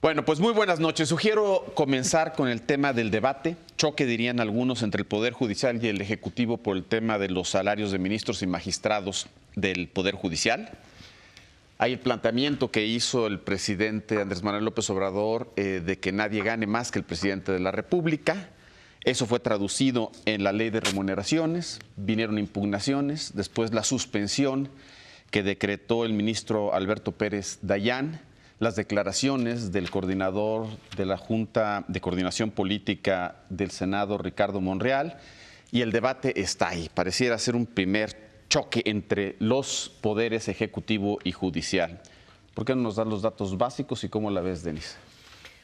Bueno, pues muy buenas noches. Sugiero comenzar con el tema del debate, choque dirían algunos entre el Poder Judicial y el Ejecutivo por el tema de los salarios de ministros y magistrados del Poder Judicial. Hay el planteamiento que hizo el presidente Andrés Manuel López Obrador de que nadie gane más que el presidente de la República. Eso fue traducido en la ley de remuneraciones, vinieron impugnaciones, después la suspensión que decretó el ministro Alberto Pérez Dayán, las declaraciones del coordinador de la Junta de Coordinación Política del Senado, Ricardo Monreal, y el debate está ahí. Pareciera ser un primer choque entre los poderes ejecutivo y judicial. ¿Por qué no nos dan los datos básicos y cómo la ves, Denise?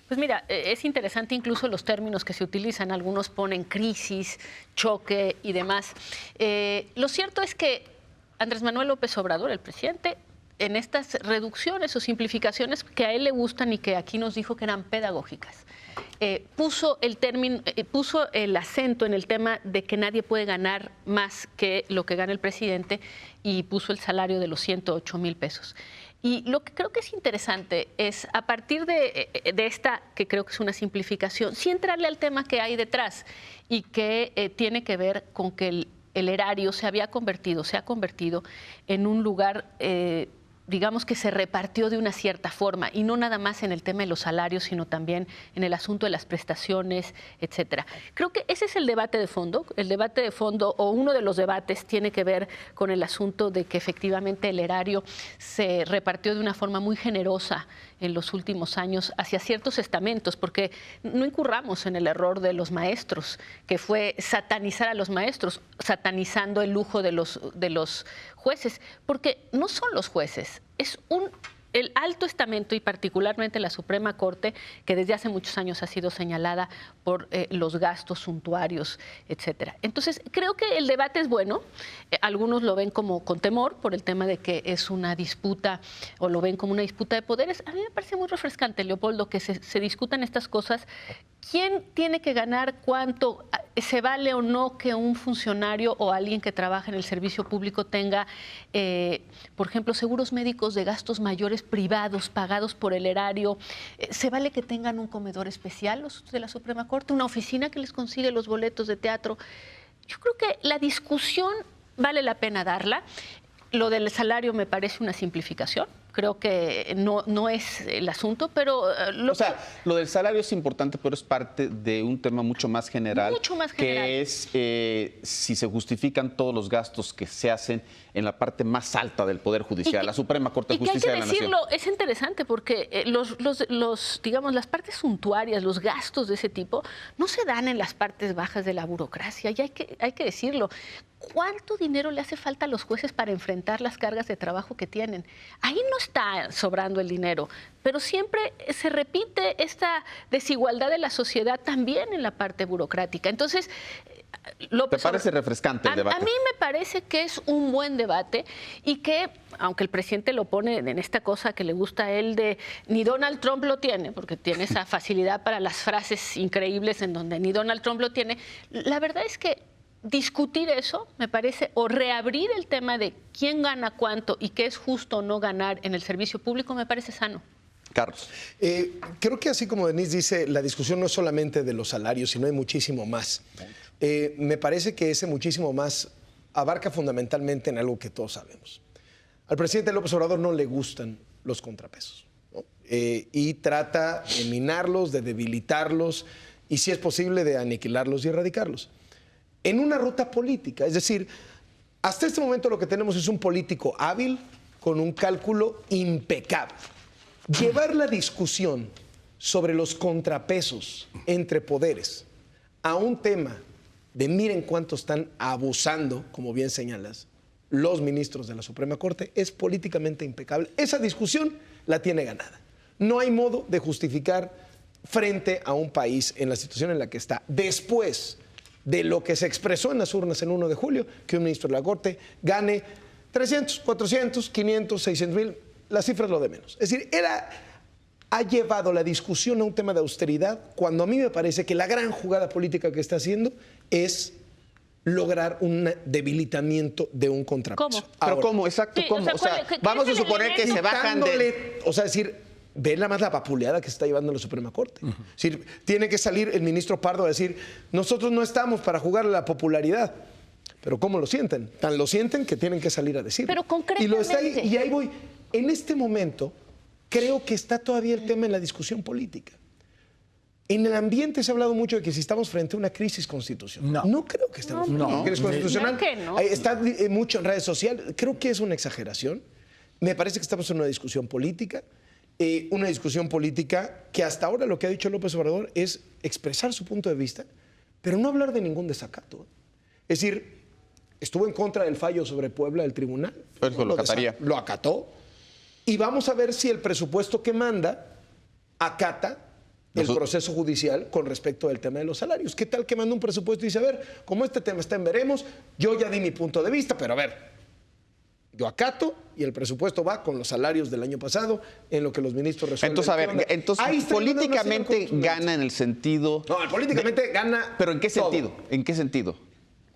Pues mira, es interesante incluso los términos que se utilizan. Algunos ponen crisis, choque y demás. Lo cierto es que Andrés Manuel López Obrador, el presidente, en estas reducciones o simplificaciones que a él le gustan y que aquí nos dijo que eran pedagógicas, puso el acento en el tema de que nadie puede ganar más que lo que gana el presidente y puso el salario de los 108,000 pesos. Y lo que creo que es interesante es, a partir de esta, que creo que es una simplificación, sí entrarle al tema que hay detrás y que tiene que ver con que el erario se ha convertido en un lugar, digamos, que se repartió de una cierta forma, y no nada más en el tema de los salarios, sino también en el asunto de las prestaciones, etcétera. Creo que ese es el debate de fondo. El debate de fondo, o uno de los debates, tiene que ver con el asunto de que efectivamente el erario se repartió de una forma muy generosa en los últimos años hacia ciertos estamentos, porque no incurramos en el error de los maestros, que fue satanizar a los maestros, satanizando el lujo de los jueces, porque no son los jueces, es el alto estamento y particularmente la Suprema Corte, que desde hace muchos años ha sido señalada por los gastos suntuarios, etcétera. Entonces, creo que el debate es bueno. Algunos lo ven como con temor por el tema de que es una disputa, o lo ven como una disputa de poderes. A mí me parece muy refrescante, Leopoldo, que se discutan estas cosas. ¿Quién tiene que ganar cuánto? ¿Se vale o no que un funcionario o alguien que trabaja en el servicio público tenga, por ejemplo, seguros médicos de gastos mayores privados pagados por el erario? ¿Se vale que tengan un comedor especial los de la Suprema Corte, una oficina que les consigue los boletos de teatro? Yo creo que la discusión vale la pena darla. Lo del salario me parece una simplificación. Creo que no es el asunto, pero... lo del salario es importante, pero es parte de un tema mucho más general. Que es si se justifican todos los gastos que se hacen en la parte más alta del Poder Judicial, la Suprema Corte de Justicia de la Nación. Es interesante porque digamos, las partes suntuarias, los gastos de ese tipo, no se dan en las partes bajas de la burocracia, y hay que decirlo. ¿Cuánto dinero le hace falta a los jueces para enfrentar las cargas de trabajo que tienen? Ahí no está sobrando el dinero, pero siempre se repite esta desigualdad de la sociedad también en la parte burocrática. Entonces, ¿te parece refrescante el debate? A mí me parece que es un buen debate, y que, aunque el presidente lo pone en esta cosa que le gusta a él de ni Donald Trump lo tiene, porque tiene esa facilidad para las frases increíbles en donde ni Donald Trump lo tiene, la verdad es que discutir eso, me parece, o reabrir el tema de quién gana cuánto y qué es justo o no ganar en el servicio público, me parece sano. Carlos. Creo que, así como Denise dice, la discusión no es solamente de los salarios, sino hay muchísimo más. Me parece que ese muchísimo más abarca fundamentalmente en algo que todos sabemos. Al presidente López Obrador no le gustan los contrapesos, ¿no? Y trata de minarlos, de debilitarlos y, si es posible, de aniquilarlos y erradicarlos en una ruta política. Es decir, hasta este momento lo que tenemos es un político hábil con un cálculo impecable. Llevar la discusión sobre los contrapesos entre poderes a un tema de miren cuánto están abusando, como bien señalas, los ministros de la Suprema Corte, es políticamente impecable. Esa discusión la tiene ganada. No hay modo de justificar frente a un país en la situación en la que está, después de lo que se expresó en las urnas el 1 de julio, que un ministro de la Corte gane 300, 400, 500, 600 mil, la cifra es lo de menos. Es decir, ha llevado la discusión a un tema de austeridad, cuando a mí me parece que la gran jugada política que está haciendo es lograr un debilitamiento de un contrapeso. ¿Cómo? ¿Pero cómo? Exacto, Sí, ¿cómo? o sea, vamos a suponer que se bajan de... O sea, decir, ve la vapuleada que se está llevando en la Suprema Corte. Es decir, tiene que salir el ministro Pardo a decir, nosotros no estamos para jugar a la popularidad. Pero ¿cómo lo sienten? Tan lo sienten que tienen que salir a decir. Pero concretamente. Y lo está ahí, y ahí voy. En este momento, creo que está todavía el tema en la discusión política. En el ambiente se ha hablado mucho de que si estamos frente a una crisis constitucional. No creo que estemos frente a una crisis constitucional. Claro que no. Está mucho en redes sociales. Creo que es una exageración. Me parece que estamos en una discusión política. Una discusión política que hasta ahora lo que ha dicho López Obrador es expresar su punto de vista, pero no hablar de ningún desacato. Es decir, estuvo en contra del fallo sobre Puebla del tribunal. Pues lo acataría. Lo acató. Y vamos a ver si el presupuesto que manda acata el proceso judicial con respecto al tema de los salarios. ¿Qué tal que manda un presupuesto y dice, a ver, como este tema está en veremos, yo ya di mi punto de vista, pero a ver, yo acato y el presupuesto va con los salarios del año pasado en lo que los ministros resuelven? Entonces, a ver, entonces políticamente gana en el sentido... No, políticamente gana... ¿Pero en qué sentido? todo. ¿En qué sentido?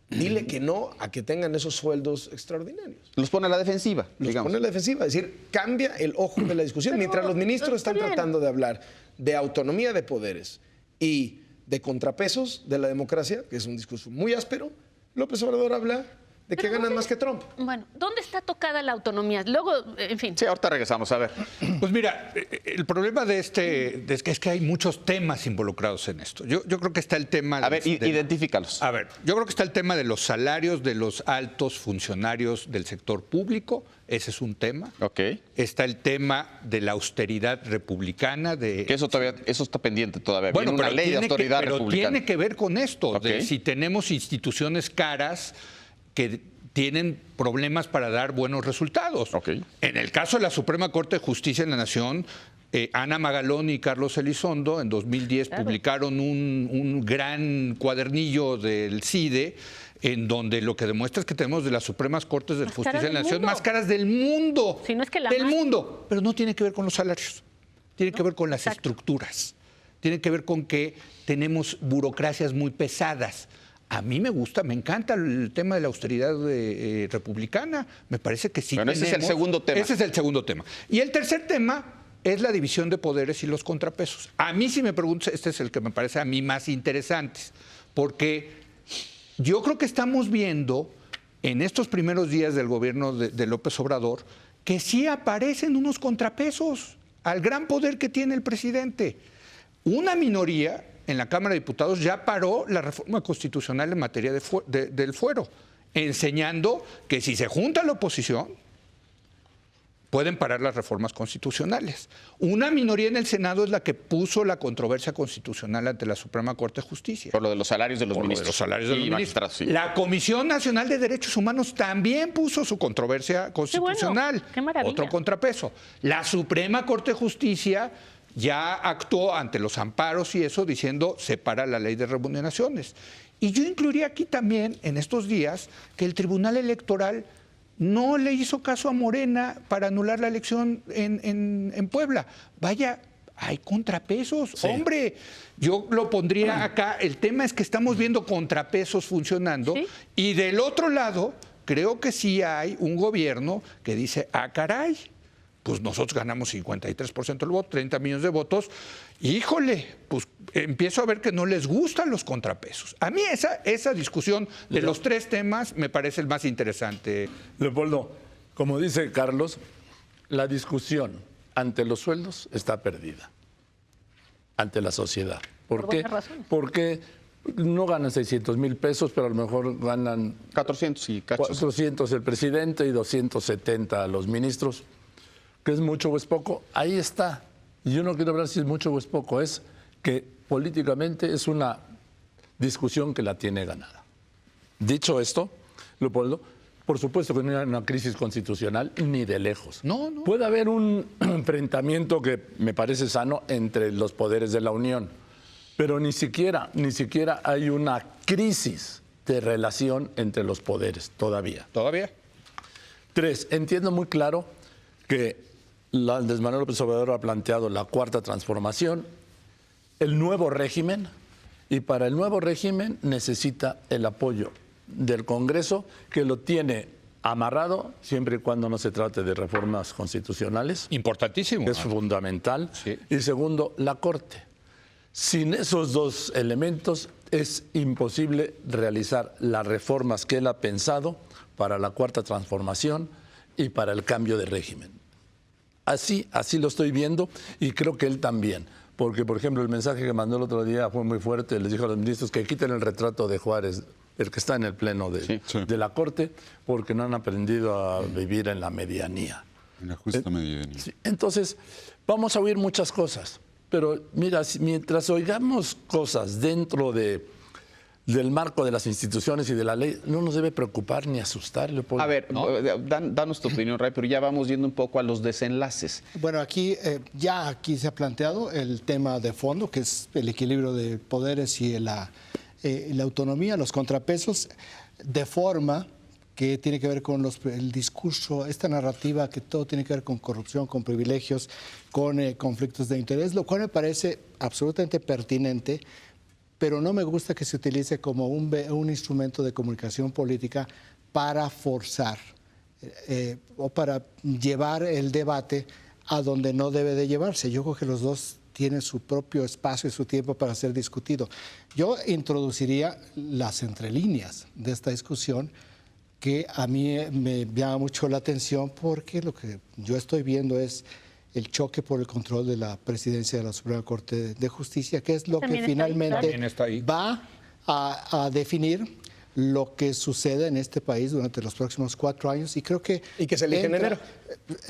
Dile que no a que tengan esos sueldos extraordinarios. Los pone a la defensiva, Los digamos. pone a la defensiva, es decir, cambia el ojo de la discusión. Pero, mientras los ministros está están bien. tratando de hablar de autonomía de poderes y de contrapesos de la democracia, que es un discurso muy áspero, López Obrador habla de que Pero ganan ¿dónde- más que Trump. Bueno, ¿dónde está tocada la autonomía? Luego, en fin. Sí, ahorita regresamos, a ver. Pues mira, el problema de es que hay muchos temas involucrados en esto. Yo creo que está el tema... A ver, identifícalos. A ver, yo creo que está el tema de los salarios de los altos funcionarios del sector público, ese es un tema. Ok. Está el tema de la austeridad republicana. Que eso está pendiente todavía. Bueno, Viene una ley de tiene autoridad pero republicana. tiene que ver con esto, de Ok. si tenemos instituciones caras que tienen problemas para dar buenos resultados. Ok. En el caso de la Suprema Corte de Justicia de la Nación, Ana Magalón y Carlos Elizondo en 2010 Claro. publicaron un gran cuadernillo del CIDE en donde lo que demuestra es que tenemos de las Supremas Cortes de Más Justicia caras de la del Nación mundo. más caras del mundo. Si no es que la del más. mundo. Pero no tiene que ver con los salarios. Tiene que ver con las Exacto. estructuras. Tiene que ver con que tenemos burocracias muy pesadas. A mí me gusta, me encanta el tema de la austeridad republicana. Me parece que sí. Bueno, ese es el segundo tema. Ese es el segundo tema. Y el tercer tema es la división de poderes y los contrapesos. A mí, si me preguntas, este es el que me parece a mí más interesante. Porque yo creo que estamos viendo en estos primeros días del gobierno de López Obrador que sí aparecen unos contrapesos al gran poder que tiene el presidente. Una minoría en la Cámara de Diputados ya paró la reforma constitucional en materia del fuero, enseñando que si se junta la oposición, pueden parar las reformas constitucionales. Una minoría en el Senado es la que puso la controversia constitucional ante la Suprema Corte de Justicia. Por lo de los salarios de los Por lo de ministros. los salarios de y los magistrados, ministros. sí. La Comisión Nacional de Derechos Humanos también puso su controversia constitucional. qué maravilla. Otro contrapeso. La Suprema Corte de Justicia ya actuó ante los amparos y eso diciendo separa la ley de remuneraciones. Y yo incluiría aquí también, en estos días, que el Tribunal Electoral no le hizo caso a Morena para anular la elección en Puebla. Vaya, hay contrapesos, hombre. Yo lo pondría acá. El tema es que estamos viendo contrapesos funcionando ¿Sí? y del otro lado creo que sí hay un gobierno que dice, ah, caray, pues nosotros ganamos 53% del voto, 30 millones de votos. Híjole, pues empiezo a ver que no les gustan los contrapesos. A mí esa discusión de los tres temas me parece el más interesante. Leopoldo, como dice Carlos, la discusión ante los sueldos está perdida, ante la sociedad. Por buenas razones. Porque no ganan 600,000 pesos, pero a lo mejor ganan 400 y cachos. 400 el presidente y 270 los ministros, que es mucho o es poco. Ahí está. Y yo no quiero hablar si es mucho o es poco, es que políticamente es una discusión que la tiene ganada. Dicho esto, Leopoldo, por supuesto que no hay una crisis constitucional ni de lejos. No, no. Puede haber un enfrentamiento que me parece sano entre los poderes de la Unión, pero ni siquiera hay una crisis de relación entre los poderes todavía. ¿Todavía? 3, entiendo muy claro que Andrés Manuel López Obrador ha planteado la cuarta transformación, el nuevo régimen, y para el nuevo régimen necesita el apoyo del Congreso, que lo tiene amarrado siempre y cuando no se trate de reformas constitucionales, Importantísimo. que es fundamental. Sí. Y segundo, la Corte. Sin esos dos elementos es imposible realizar las reformas que él ha pensado para la Cuarta Transformación y para el cambio de régimen. Así lo estoy viendo y creo que él también. Porque, por ejemplo, el mensaje que mandó el otro día fue muy fuerte. Les dijo a los ministros que quiten el retrato de Juárez, el que está en el pleno de la Corte, porque no han aprendido a vivir en la medianía. En la justa medianía. Sí. Entonces, vamos a oír muchas cosas. Pero mira, mientras oigamos cosas dentro del marco de las instituciones y de la ley, no nos debe preocupar ni asustar, Leopoldo. A ver, ¿no? danos tu opinión, Ray, pero ya vamos yendo un poco a los desenlaces. Bueno, aquí se ha planteado el tema de fondo, que es el equilibrio de poderes y la autonomía, los contrapesos, de forma que tiene que ver con el discurso, esta narrativa que todo tiene que ver con corrupción, con privilegios, con conflictos de interés, lo cual me parece absolutamente pertinente, pero no me gusta que se utilice como un instrumento de comunicación política para forzar o para llevar el debate a donde no debe de llevarse. Yo creo que los dos tienen su propio espacio y su tiempo para ser discutido. Yo introduciría las entrelíneas de esta discusión, que a mí me llama mucho la atención porque lo que yo estoy viendo es el choque por el control de la presidencia de la Suprema Corte de Justicia, que es lo que finalmente va a definir lo que sucede en este país durante los próximos 4 años. Y creo que... ¿Y que se elige en enero?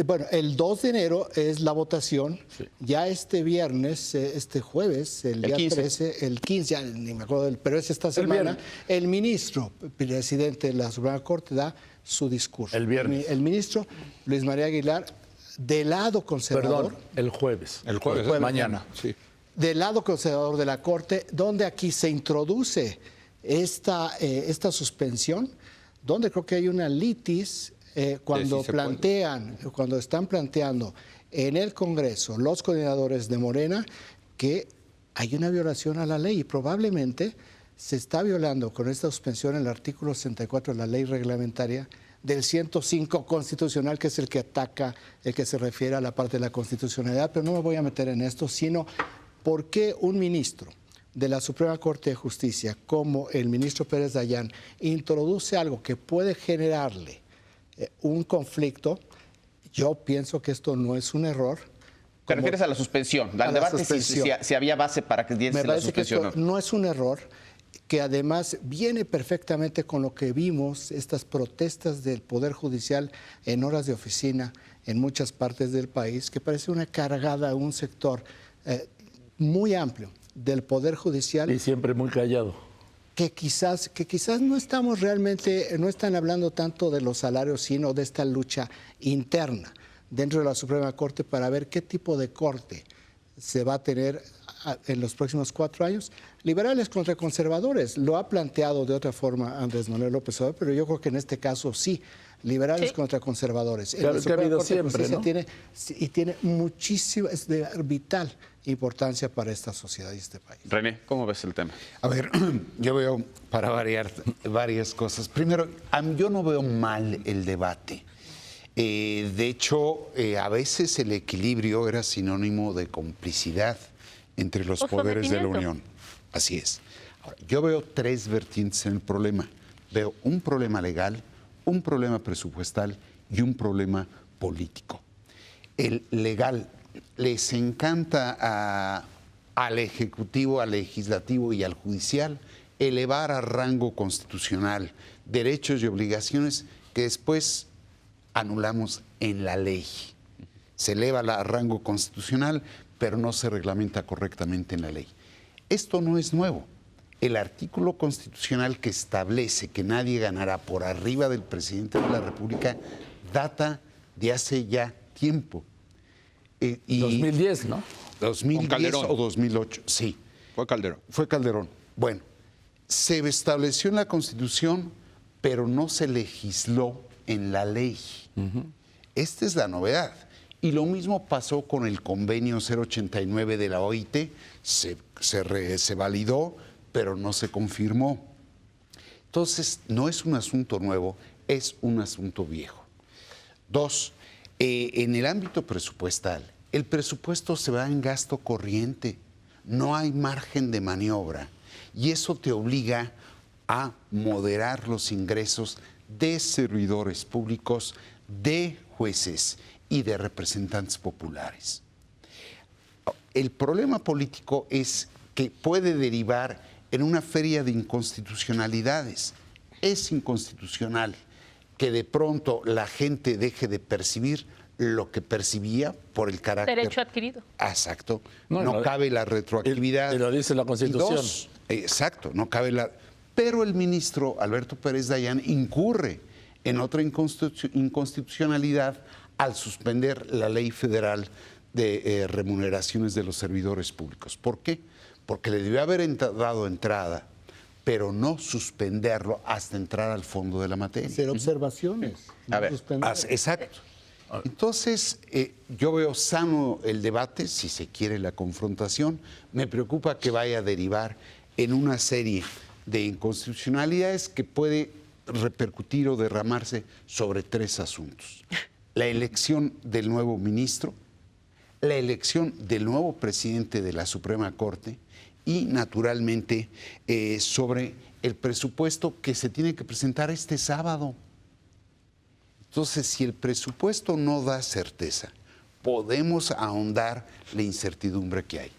Bueno, el 2 de enero es la votación. Sí. Ya este viernes, este jueves, el día 15. 13, el 15, ya ni me acuerdo, pero es esta semana, el ministro, presidente de la Suprema Corte, da su discurso. El viernes. El ministro Luis María Aguilar, del lado conservador... Perdón, el jueves. El jueves, mañana. Sí. Del lado conservador de la Corte, donde aquí se introduce esta suspensión, donde creo que hay una litis cuando están planteando en el Congreso los coordinadores de Morena que hay una violación a la ley y probablemente se está violando con esta suspensión el artículo 64 de la ley reglamentaria del 105 constitucional, que es el que ataca, el que se refiere a la parte de la constitucionalidad, pero no me voy a meter en esto, sino por qué un ministro de la Suprema Corte de Justicia, como el ministro Pérez Dayán, introduce algo que puede generarle un conflicto. Yo pienso que esto no es un error. ¿Te refieres a la suspensión? Al debate si había base para que diese la suspensión. Me parece que esto no es un error, que además viene perfectamente con lo que vimos, estas protestas del Poder Judicial en horas de oficina en muchas partes del país, que parece una cargada a un sector muy amplio del Poder Judicial. Y siempre muy callado. Que quizás no estamos realmente, no están hablando tanto de los salarios, sino de esta lucha interna dentro de la Suprema Corte para ver qué tipo de corte se va a tener en los próximos 4 años. Liberales contra conservadores, lo ha planteado de otra forma Andrés Manuel López Obrador, pero yo creo que en este caso sí, liberales contra conservadores. Que ha habido siempre, ¿no? Tiene muchísima, es de vital importancia para esta sociedad y este país. René, ¿cómo ves el tema? A ver, yo veo, para variar, varias cosas. Primero, yo no veo mal el debate. De hecho, a veces el equilibrio era sinónimo de complicidad entre los poderes de la Unión. Así es. Ahora, yo veo 3 vertientes en el problema. Veo un problema legal, un problema presupuestal y un problema político. El legal, les encanta al Ejecutivo, al Legislativo y al Judicial elevar a rango constitucional derechos y obligaciones que después anulamos en la ley. Se eleva a rango constitucional, pero no se reglamenta correctamente en la ley. Esto no es nuevo. El artículo constitucional que establece que nadie ganará por arriba del presidente de la República data de hace ya tiempo. 2010, ¿no? 2010 o 2008, sí. Fue Calderón. Fue Calderón. Bueno, se estableció en la Constitución, pero no se legisló en la ley. Esta es la novedad. Y lo mismo pasó con el convenio 089 de la OIT, se validó, pero no se confirmó. Entonces, no es un asunto nuevo. es un asunto viejo. Dos, en el ámbito presupuestal, el presupuesto se va en gasto corriente, no hay margen de maniobra y eso te obliga a moderar los ingresos de servidores públicos, de jueces y de representantes populares. El problema político es que puede derivar en una feria de inconstitucionalidades. Es inconstitucional que de pronto la gente deje de percibir lo que percibía por el carácter... Derecho adquirido. Exacto. No, No cabe la retroactividad. Y lo dice la Constitución. Y dos, exacto, no cabe la... Pero el ministro Alberto Pérez Dayán incurre en otra inconstitucionalidad al suspender la ley federal de remuneraciones de los servidores públicos. ¿Por qué? Porque le debió haber dado entrada, pero no suspenderlo hasta entrar al fondo de la materia. Hacer observaciones. A ver, Exacto. Entonces, yo veo sano el debate, si se quiere la confrontación. Me preocupa que vaya a derivar en una serie de inconstitucionalidades que puede repercutir o derramarse sobre tres asuntos. La elección del nuevo ministro, la elección del nuevo presidente de la Suprema Corte y, naturalmente, sobre el presupuesto que se tiene que presentar este sábado. Entonces, si el presupuesto no da certeza, podemos ahondar la incertidumbre que hay.